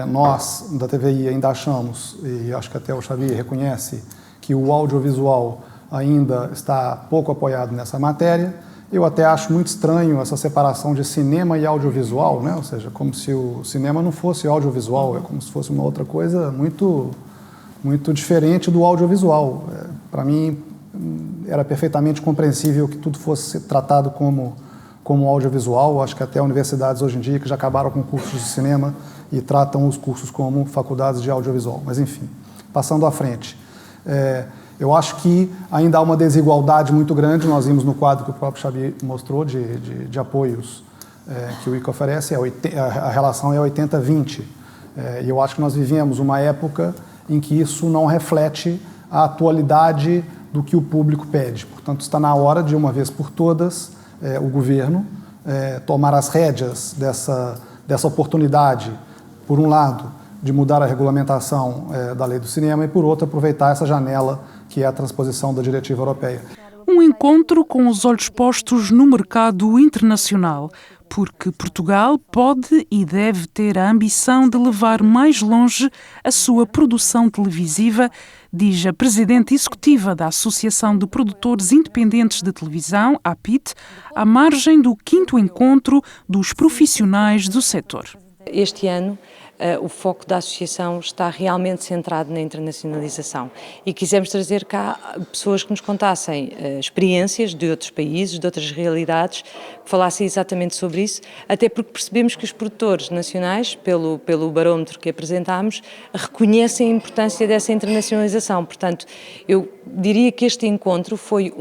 Nós, da TVI, ainda achamos, e acho que até o Xavier reconhece, que o audiovisual ainda está pouco apoiado nessa matéria. Eu até acho muito estranho essa separação de cinema e audiovisual, né? Ou seja, como se o cinema não fosse audiovisual, é como se fosse uma outra coisa muito diferente do audiovisual. Para mim, era perfeitamente compreensível que tudo fosse tratado como audiovisual. Acho que até universidades hoje em dia que já acabaram com cursos de cinema e tratam os cursos como faculdades de audiovisual. Mas, enfim, passando à frente. Eu acho que ainda há uma desigualdade muito grande. Nós vimos no quadro que o próprio Xabi mostrou de apoios que o ICA oferece, a relação é 80-20. E eu acho que nós vivemos uma época em que isso não reflete a atualidade do que o público pede. Portanto, está na hora, de uma vez por todas, o governo tomar as rédeas dessa oportunidade, por um lado, de mudar a regulamentação da lei do cinema e, por outro, aproveitar essa janela que é a transposição da diretiva europeia. Um encontro com os olhos postos no mercado internacional, porque Portugal pode e deve ter a ambição de levar mais longe a sua produção televisiva, diz a presidente executiva da Associação de Produtores Independentes de Televisão, a APIT, à margem do 5º encontro dos profissionais do setor. Este ano, o foco da associação está realmente centrado na internacionalização e quisemos trazer cá pessoas que nos contassem experiências de outros países, de outras realidades, que falassem exatamente sobre isso, até porque percebemos que os produtores nacionais, pelo barómetro que apresentámos, reconhecem a importância dessa internacionalização. Portanto, eu diria que este encontro foi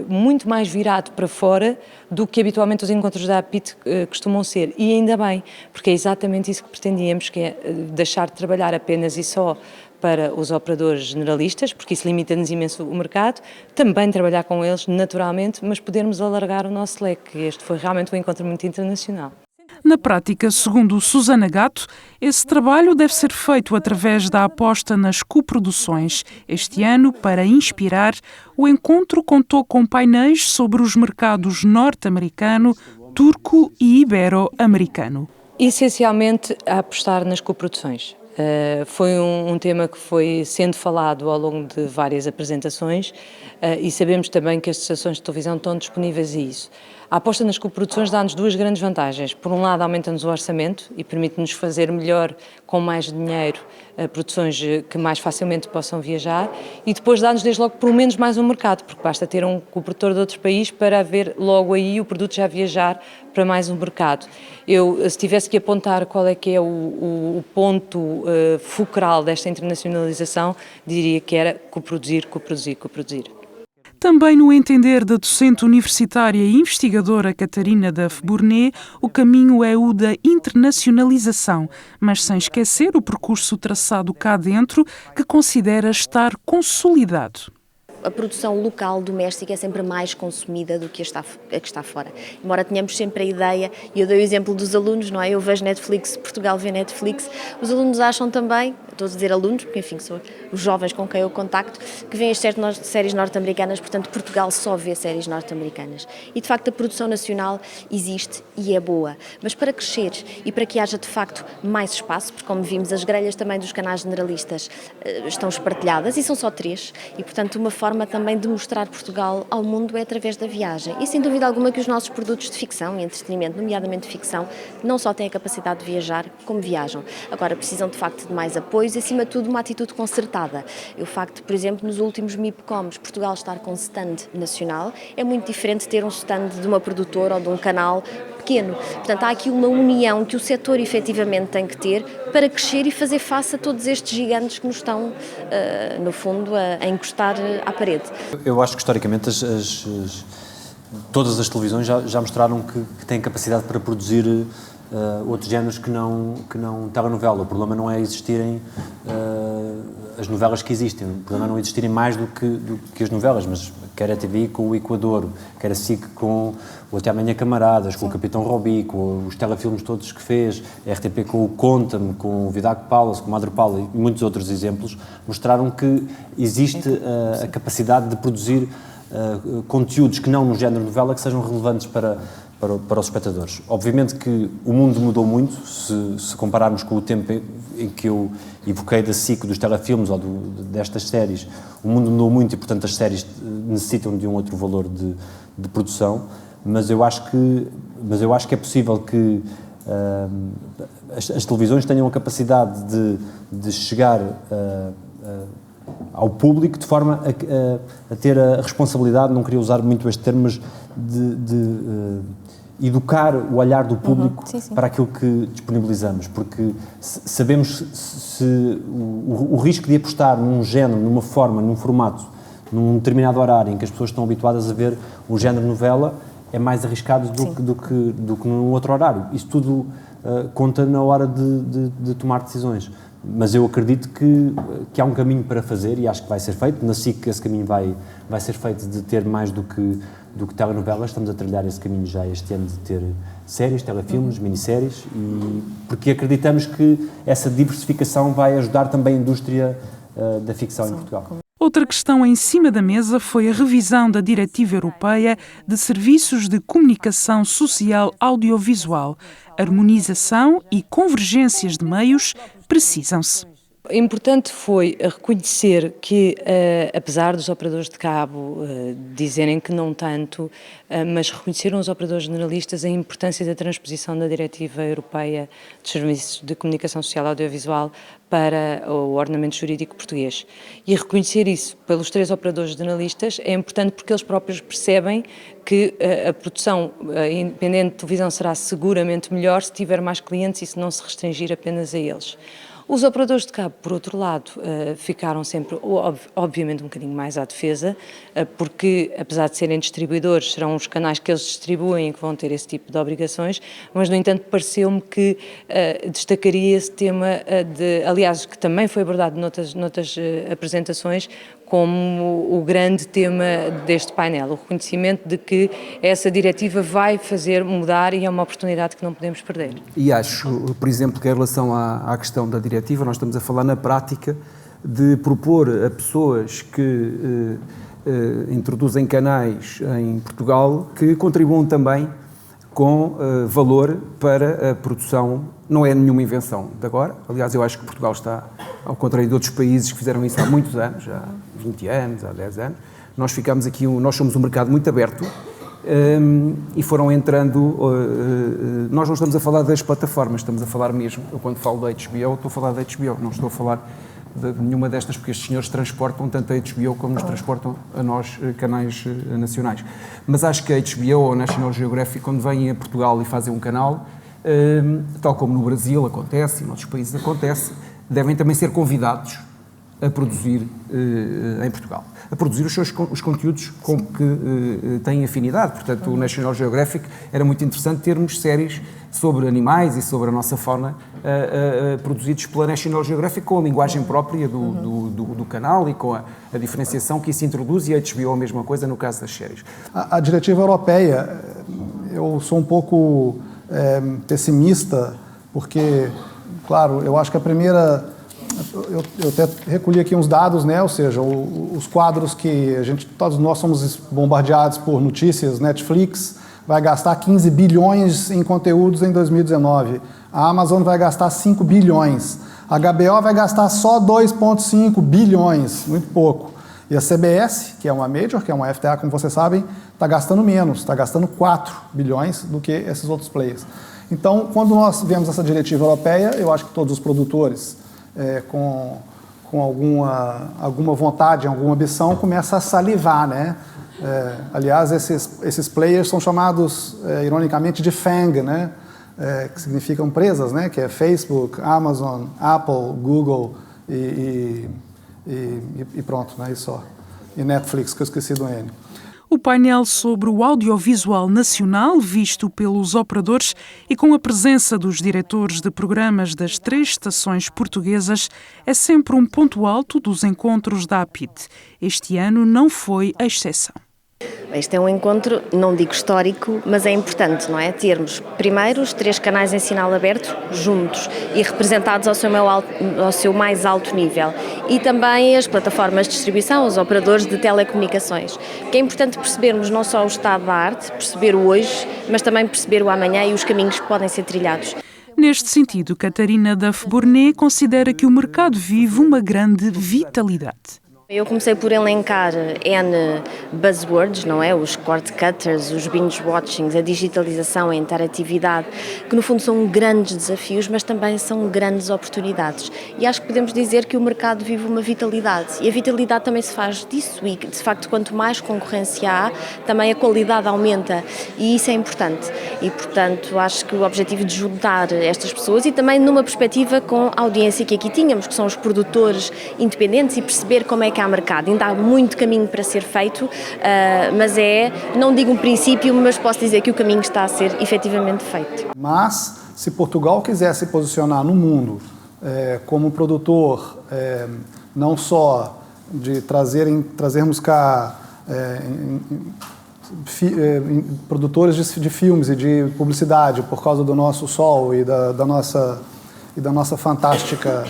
muito mais virado para fora do que habitualmente os encontros da APIT costumam ser, e ainda bem, porque é exatamente isso que pretendíamos, que é deixar de trabalhar apenas e só para os operadores generalistas, porque isso limita-nos imenso o mercado, também trabalhar com eles naturalmente, mas podermos alargar o nosso leque. Este foi realmente um encontro muito internacional. Na prática, segundo Susana Gato, esse trabalho deve ser feito através da aposta nas coproduções. Este ano, para inspirar, o encontro contou com painéis sobre os mercados norte-americano, turco e ibero-americano. Essencialmente, a apostar nas coproduções. Foi um tema que foi sendo falado ao longo de várias apresentações e sabemos também que as estações de televisão estão disponíveis a isso. A aposta nas coproduções dá-nos duas grandes vantagens. Por um lado, aumenta-nos o orçamento e permite-nos fazer melhor, com mais dinheiro, produções que mais facilmente possam viajar, e depois dá-nos desde logo pelo menos mais um mercado, porque basta ter um coprodutor de outro país para haver logo aí o produto já viajar para mais um mercado. Se tivesse que apontar qual é que é o ponto fulcral desta internacionalização, diria que era coproduzir. Também no entender da docente universitária e investigadora Catarina Duff-Burnet, o caminho é o da internacionalização, mas sem esquecer o percurso traçado cá dentro, que considera estar consolidado. A produção local, doméstica, é sempre mais consumida do que a que está fora. Embora tenhamos sempre a ideia, e eu dei o exemplo dos alunos, não é? Eu vejo Netflix, Portugal vê Netflix, os alunos acham também, estou a dizer alunos, porque enfim são os jovens com quem eu contacto, que veem as séries norte-americanas, portanto Portugal só vê séries norte-americanas. E de facto a produção nacional existe e é boa, mas para crescer e para que haja de facto mais espaço, porque como vimos as grelhas também dos canais generalistas estão espartilhadas e são só 3, e portanto uma forma também de mostrar Portugal ao mundo é através da viagem. E sem dúvida alguma que os nossos produtos de ficção e entretenimento, nomeadamente de ficção, não só têm a capacidade de viajar, como viajam. Agora precisam de facto de mais apoios e acima de tudo uma atitude concertada. O facto, por exemplo, nos últimos MIPCOMs, Portugal estar com stand nacional, é muito diferente de ter um stand de uma produtora ou de um canal pequeno. Portanto, há aqui uma união que o setor efetivamente tem que ter para crescer e fazer face a todos estes gigantes que nos estão, no fundo, a encostar à parede. Eu acho que, historicamente, todas as televisões já mostraram que têm capacidade para produzir outros géneros que não telenovela. O problema não é existirem as novelas que existem, o problema é não existirem mais do que as novelas, mas quer a TVI com o Equador, quer a SIC com o Até Amanhã Camaradas, com o Capitão Robi, com os telefilmes todos que fez, a RTP com o Conta-me, com o Vidago Palace, com o Madre Paula e muitos outros exemplos, mostraram que existe a capacidade de produzir conteúdos que não no género novela, que sejam relevantes para para os espectadores. Obviamente que o mundo mudou muito, se compararmos com o tempo em que eu evoquei da SIC, dos telefilmes ou destas séries, o mundo mudou muito e, portanto, as séries necessitam de um outro valor de produção, mas eu acho que é possível que as televisões tenham a capacidade de chegar ao público de forma a ter a responsabilidade, não queria usar muito este termo, mas de educar o olhar do público para aquilo que disponibilizamos, porque sabemos o risco de apostar num género, numa forma, num formato, num determinado horário em que as pessoas estão habituadas a ver o género novela é mais arriscado do que num outro horário. Isso tudo conta na hora de tomar decisões. Mas eu acredito que há um caminho para fazer e acho que vai ser feito. Na SIC esse caminho vai ser feito de ter mais do que telenovelas. Estamos a trilhar esse caminho já este ano de ter séries, telefilmes, minisséries, porque acreditamos que essa diversificação vai ajudar também a indústria da ficção em Portugal. Outra questão em cima da mesa foi a revisão da Diretiva Europeia de Serviços de Comunicação Social Audiovisual. Harmonização e convergências de meios precisam-se. Importante foi reconhecer que, apesar dos operadores de cabo dizerem que não tanto, mas reconheceram os operadores generalistas a importância da transposição da Diretiva Europeia de Serviços de Comunicação Social Audiovisual para o ordenamento jurídico português. E reconhecer isso pelos 3 operadores generalistas é importante porque eles próprios percebem que a produção independente de televisão será seguramente melhor se tiver mais clientes e se não se restringir apenas a eles. Os operadores de cabo, por outro lado, ficaram sempre, obviamente, um bocadinho mais à defesa, porque, apesar de serem distribuidores, serão os canais que eles distribuem que vão ter esse tipo de obrigações, mas, no entanto, pareceu-me que destacaria esse tema, aliás, que também foi abordado noutras apresentações, como o grande tema deste painel, o reconhecimento de que essa diretiva vai fazer mudar e é uma oportunidade que não podemos perder. E acho, por exemplo, que em relação à questão da diretiva, nós estamos a falar na prática de propor a pessoas que introduzem canais em Portugal que contribuam também com valor para a produção. Não é nenhuma invenção de agora. Aliás, eu acho que Portugal está, ao contrário de outros países que fizeram isso há muitos anos, há 20 anos, há 10 anos, nós somos um mercado muito aberto e foram entrando, nós não estamos a falar das plataformas, estamos a falar mesmo, eu quando falo da HBO, estou a falar da HBO, não estou a falar de nenhuma destas, porque estes senhores transportam tanto a HBO como nos transportam a nós, canais nacionais. Mas acho que a HBO ou a National Geographic, quando vêm a Portugal e fazem um canal, tal como no Brasil acontece e em outros países acontece, devem também ser convidados a produzir em Portugal, a produzir os conteúdos com que têm afinidade. Portanto, o National Geographic era muito interessante termos séries sobre animais e sobre a nossa fauna produzidos pela National Geographic com a linguagem própria do canal e com a diferenciação que isso introduz, e a HBO a mesma coisa no caso das séries. A diretiva europeia, eu sou um pouco pessimista, porque, claro, eu acho que a primeira... Eu até recolhi aqui uns dados, né? Ou seja, os quadros que todos nós somos bombardeados por notícias. Netflix vai gastar 15 bilhões em conteúdos em 2019. A Amazon vai gastar 5 bilhões. A HBO vai gastar só 2,5 bilhões, muito pouco. E a CBS, que é uma major, que é uma FTA, como vocês sabem, está gastando menos, está gastando 4 bilhões do que esses outros players. Então, quando nós vemos essa diretiva europeia, eu acho que todos os produtores com alguma vontade, alguma ambição, começa a salivar, né? Aliás, esses players são chamados, ironicamente, de FANG, né? Que significam empresas, né? Que é Facebook, Amazon, Apple, Google e pronto, né? E só. E Netflix, que eu esqueci do N. O painel sobre o audiovisual nacional, visto pelos operadores e com a presença dos diretores de programas das 3 estações portuguesas, é sempre um ponto alto dos encontros da APIT. Este ano não foi a exceção. Este é um encontro, não digo histórico, mas é importante, não é? Termos, primeiro, os 3 canais em sinal aberto, juntos e representados ao seu mais alto nível. e também as plataformas de distribuição, os operadores de telecomunicações. Que é importante percebermos não só o estado da arte, perceber o hoje, mas também perceber o amanhã e os caminhos que podem ser trilhados. Neste sentido, Catarina Duff-Bournet considera que o mercado vive uma grande vitalidade. Eu comecei por elencar N buzzwords, não é? Os cord cutters, os binge watchings, a digitalização, a interatividade, que no fundo são grandes desafios, mas também são grandes oportunidades. E acho que podemos dizer que o mercado vive uma vitalidade. E a vitalidade também se faz disso e, de facto, quanto mais concorrência há, também a qualidade aumenta. E isso é importante. E, portanto, acho que o objetivo de juntar estas pessoas e também numa perspectiva com a audiência que aqui tínhamos, que são os produtores independentes, e perceber como é que há mercado. Ainda há muito caminho para ser feito, mas não digo um princípio, mas posso dizer que o caminho está a ser efetivamente feito. Mas, se Portugal quiser se posicionar no mundo como produtor, não só de trazermos cá produtores de filmes e de publicidade por causa do nosso sol e da nossa fantástica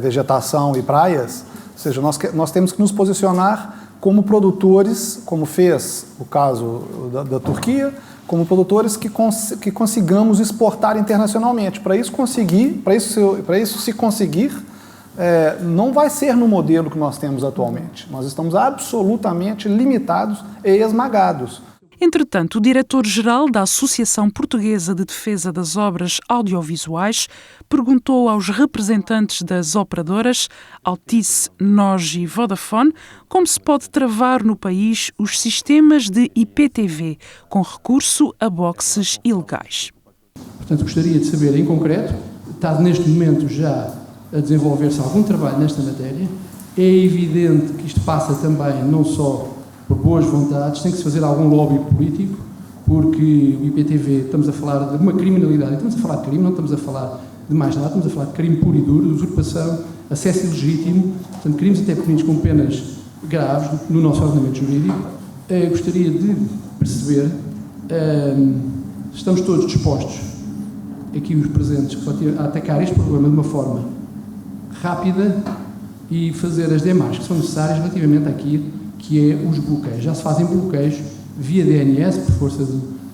vegetação e praias, ou seja, nós temos que nos posicionar como produtores, como fez o caso da Turquia, como produtores que consigamos exportar internacionalmente. Para isso se conseguir, não vai ser no modelo que nós temos atualmente. Nós estamos absolutamente limitados e esmagados. Entretanto, o diretor-geral da Associação Portuguesa de Defesa das Obras Audiovisuais perguntou aos representantes das operadoras, Altice, NOS e Vodafone, como se pode travar no país os sistemas de IPTV, com recurso a boxes ilegais. Portanto, gostaria de saber, em concreto, está neste momento já a desenvolver-se algum trabalho nesta matéria. É evidente que isto passa também não só por boas vontades, tem que se fazer algum lobby político, porque o IPTV, estamos a falar de uma criminalidade, estamos a falar de crime, não estamos a falar de mais nada, estamos a falar de crime puro e duro, de usurpação, acesso ilegítimo, portanto, crimes até punidos com penas graves no nosso ordenamento jurídico. Gostaria de perceber, estamos todos dispostos, aqui os presentes, a atacar este problema de uma forma rápida e fazer as demarches que são necessárias relativamente àquilo que é os bloqueios. Já se fazem bloqueios via DNS, por força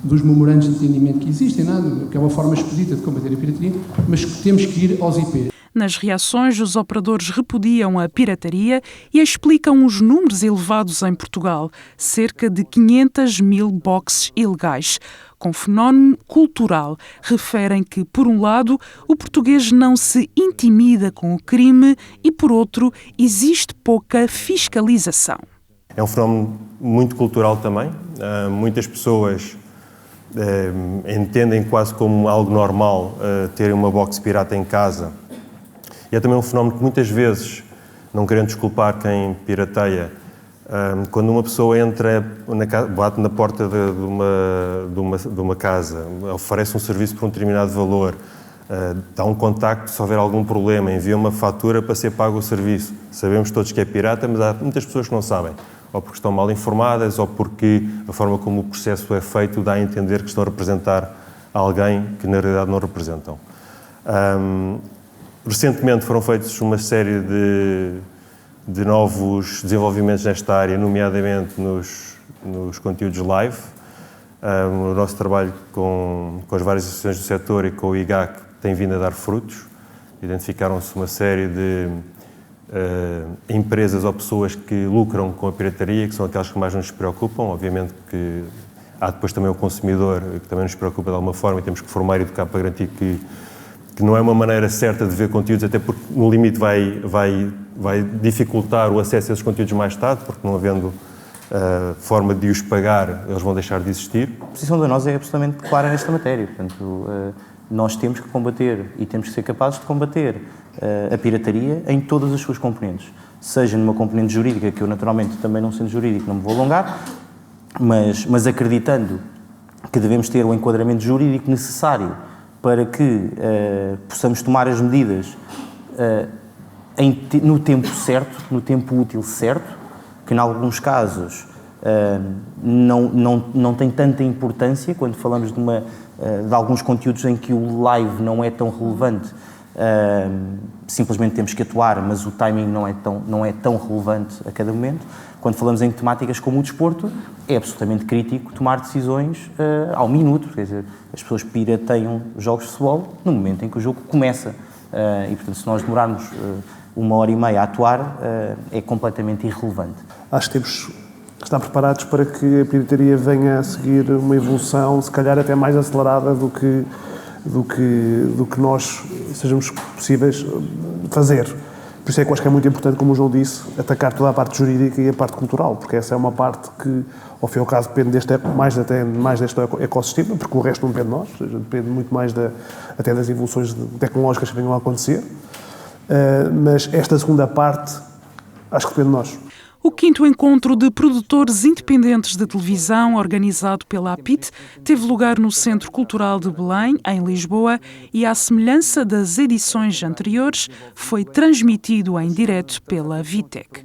dos memorandos de entendimento que existem, que é uma forma expedita de combater a pirataria, mas temos que ir aos IPs. Nas reações, os operadores repudiam a pirataria e explicam os números elevados em Portugal, cerca de 500 mil boxes ilegais. Com fenómeno cultural, referem que, por um lado, o português não se intimida com o crime e, por outro, existe pouca fiscalização. É um fenómeno muito cultural também. Muitas pessoas entendem quase como algo normal terem uma box pirata em casa. E é também um fenómeno que muitas vezes, não querendo desculpar quem pirateia, quando uma pessoa entra, bate na porta de uma casa, oferece um serviço por um determinado valor, dá um contacto se houver algum problema, envia uma fatura para ser pago o serviço. Sabemos todos que é pirata, mas há muitas pessoas que não sabem. Ou porque estão mal informadas, ou porque a forma como o processo é feito dá a entender que estão a representar alguém que na realidade não representam. Recentemente foram feitos uma série de novos desenvolvimentos nesta área, nomeadamente nos conteúdos live. O nosso trabalho com as várias associações do setor e com o IGAC tem vindo a dar frutos. Identificaram-se uma série de empresas ou pessoas que lucram com a pirataria, que são aquelas que mais nos preocupam. Obviamente que há depois também o consumidor, que também nos preocupa de alguma forma, e temos que formar e educar para garantir que não é uma maneira certa de ver conteúdos, até porque no limite vai dificultar o acesso a esses conteúdos mais tarde, porque não havendo forma de os pagar, eles vão deixar de existir. A posição da nós é absolutamente clara nesta matéria. Portanto, nós temos que combater e temos que ser capazes de combater a pirataria em todas as suas componentes. Seja numa componente jurídica, que eu naturalmente também não sendo jurídico não me vou alongar, mas acreditando que devemos ter o enquadramento jurídico necessário para que possamos tomar as medidas no tempo certo, no tempo útil certo, que em alguns casos não tem tanta importância quando falamos de alguns conteúdos em que o live não é tão relevante, simplesmente temos que atuar, mas o timing não é tão relevante a cada momento. Quando falamos em temáticas como o desporto, é absolutamente crítico tomar decisões ao minuto, quer dizer, as pessoas pirateiam jogos de futebol no momento em que o jogo começa, e portanto se nós demorarmos 1h30 a atuar, é completamente irrelevante. Acho que temos que estar preparados para que a pirataria venha a seguir uma evolução, se calhar até mais acelerada do que nós sejamos possíveis fazer. Por isso é que eu acho que é muito importante, como o João disse, atacar toda a parte jurídica e a parte cultural, porque essa é uma parte que, ao fim e ao caso, depende mais deste ecossistema, porque o resto não depende de nós, ou seja, depende muito mais até das evoluções tecnológicas que venham a acontecer, mas esta segunda parte acho que depende de nós. O 5º encontro de produtores independentes de televisão, organizado pela APIT, teve lugar no Centro Cultural de Belém, em Lisboa, e, à semelhança das edições anteriores, foi transmitido em direto pela Vitec.